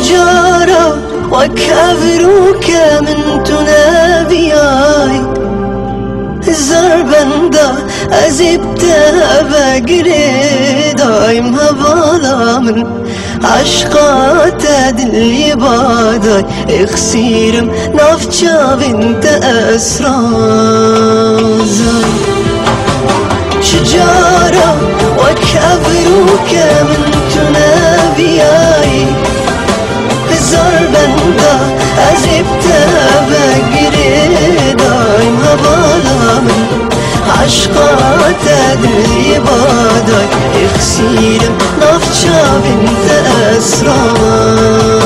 شجارة وكبروك من تنابياي زربندا أزبتها بقري دايم هبالا من عشقات دلي باداي اخسيرم نافجا بنت أسرازاي شجارة وكبروك من تنابياي زربندا أزبتها بقري دايم هبالا من عشقات دلي باداي اخسيرم نافجا بنت أسرازاي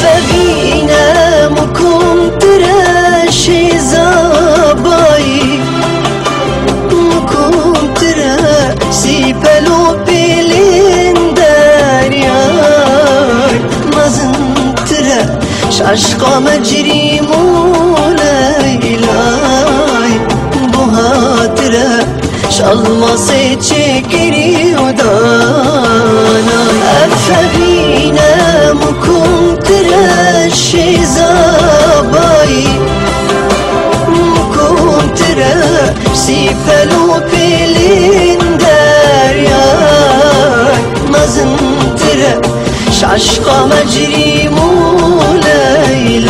فبينا مكم تراشي زاباي مكم تراشي بلو بيلين دارياي مازن تراش عشقا مجري مولايلاي بوها تراش الماسي تشكري وداناي فبينا مكم تراشي زاباي مكم تراشي بلو بيلين دارياي مازن تراش عشقا مجري مولايلاي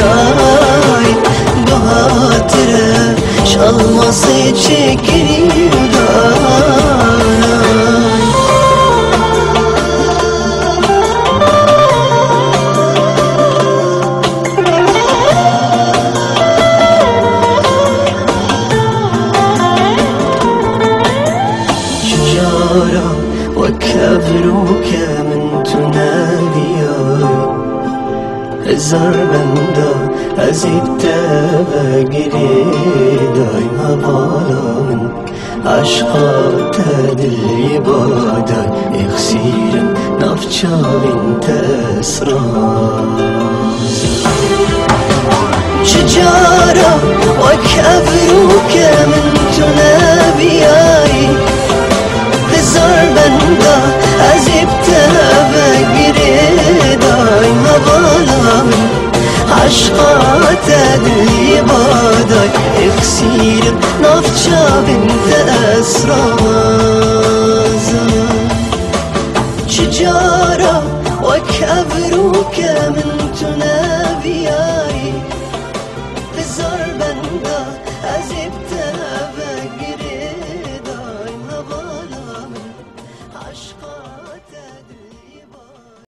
بها تراش الماسي تشكري وداناي وكبروك من تنابياي زربندا أزبتها بقري دايم هبالا من عشقات دلي باداي اخسيرم نافجا بنت أسرازاي شجارة وكبروك من تنابياي زربندا أزبتها بقري دايم هبالا من عشقات دلي باداي اخسيرم نافجا بنت أسرازاي شجارة وكبروك من تنابياي